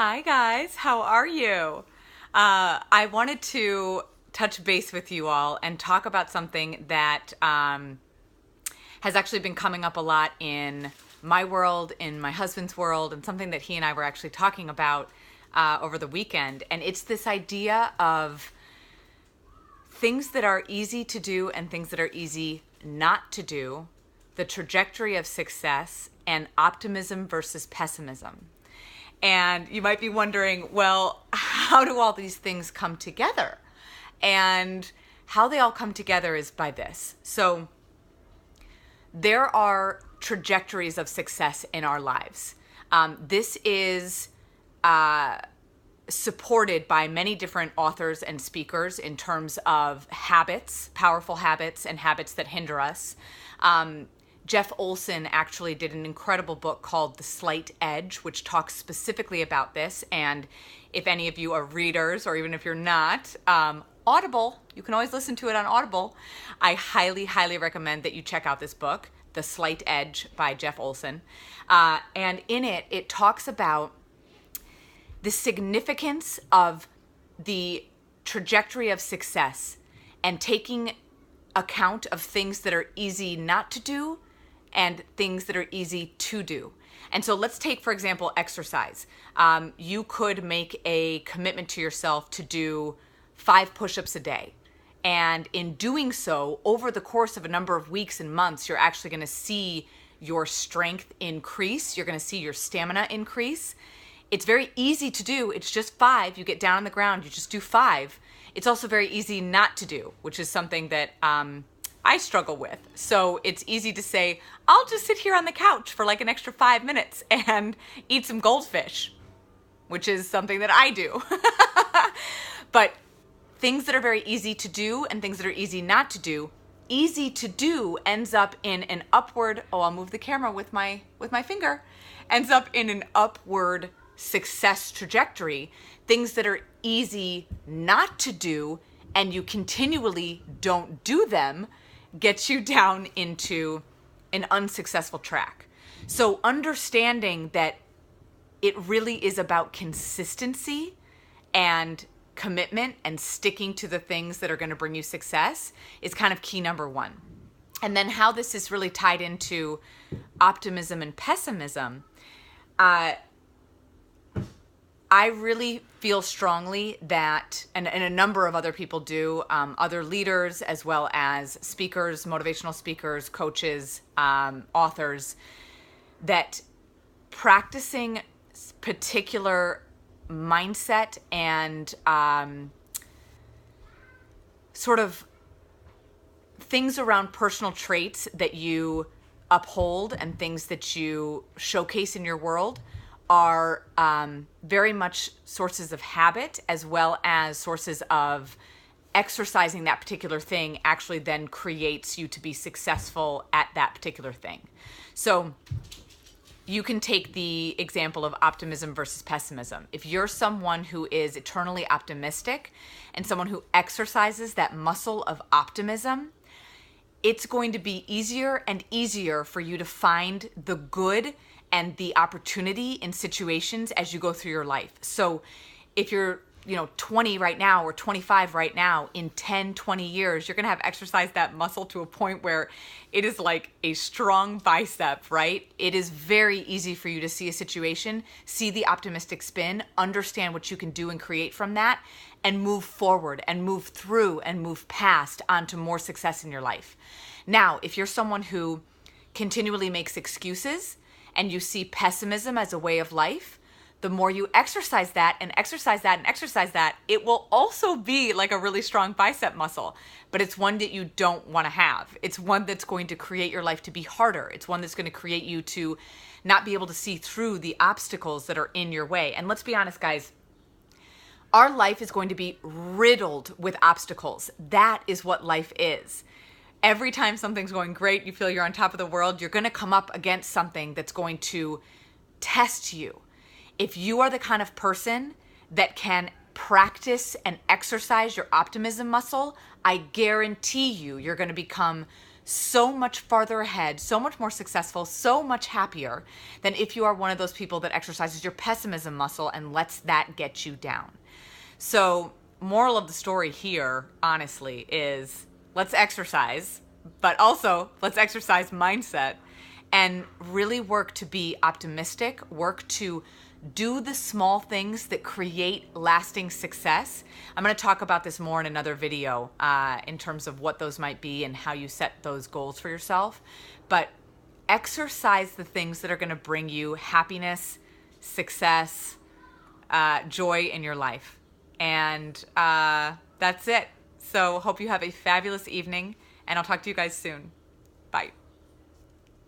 Hi, guys. How are you? I wanted to touch base with you all and talk about something that has actually been coming up a lot in my world, in my husband's world, and something that he and I were actually talking about over the weekend. And it's this idea of things that are easy to do and things that are easy not to do, the trajectory of success, and optimism versus pessimism. And you might be wondering, well, how do all these things come together? And how they all come together is by this. So there are trajectories of success in our lives. This is supported by many different authors and speakers in terms of habits, powerful habits, and habits that hinder us. Jeff Olson actually did an incredible book called The Slight Edge, which talks specifically about this. And if any of you are readers, or even if you're not, Audible, you can always listen to it on Audible. I highly, highly recommend that you check out this book, The Slight Edge by Jeff Olson. And in it, it talks about the significance of the trajectory of success and taking account of things that are easy not to do and things that are easy to do. And so let's take, for example, exercise. You could make a commitment to yourself to do 5 push-ups a day. And in doing so, over the course of a number of weeks and months, you're actually going to see your strength increase. You're going to see your stamina increase. It's very easy to do. It's just 5. You get down on the ground, you just do 5. It's also very easy not to do, which is something that I struggle with. So it's easy to say, I'll just sit here on the couch for like an extra 5 minutes and eat some goldfish, which is something that I do. But things that are very easy to do and things that are easy not to do, easy to do ends up in an upward, I'll move the camera with my finger, ends up in an upward success trajectory. Things that are easy not to do and you continually don't do them gets you down into an unsuccessful track. So understanding that it really is about consistency and commitment and sticking to the things that are going to bring you success is kind of key number 1. And then how this is really tied into optimism and pessimism, I really feel strongly that, and a number of other people do, other leaders as well as speakers, motivational speakers, coaches, authors, that practicing particular mindset and sort of things around personal traits that you uphold and things that you showcase in your world are very much sources of habit as well as sources of exercising that particular thing actually then creates you to be successful at that particular thing. So you can take the example of optimism versus pessimism. If you're someone who is eternally optimistic and someone who exercises that muscle of optimism, it's going to be easier and easier for you to find the good and the opportunity in situations as you go through your life. So if you're 20 right now or 25 right now, in 10, 20 years, you're going to have exercised that muscle to a point where it is like a strong bicep, right? It is very easy for you to see a situation, see the optimistic spin, understand what you can do and create from that, and move forward and move through and move past onto more success in your life. Now, if you're someone who continually makes excuses and you see pessimism as a way of life, the more you exercise that and exercise that and exercise that, it will also be like a really strong bicep muscle, but it's one that you don't want to have. It's one that's going to create your life to be harder. It's one that's going to create you to not be able to see through the obstacles that are in your way. And let's be honest, guys, our life is going to be riddled with obstacles. That is what life is. Every time something's going great, you feel you're on top of the world, you're going to come up against something that's going to test you. If you are the kind of person that can practice and exercise your optimism muscle, I guarantee you're going to become so much farther ahead, so much more successful, so much happier than if you are one of those people that exercises your pessimism muscle and lets that get you down. So, moral of the story here, honestly, is let's exercise, but also let's exercise mindset and really work to be optimistic, work to do the small things that create lasting success. I'm going to talk about this more in another video in terms of what those might be and how you set those goals for yourself. But exercise the things that are going to bring you happiness, success, joy in your life. And that's it. So hope you have a fabulous evening, and I'll talk to you guys soon. Bye.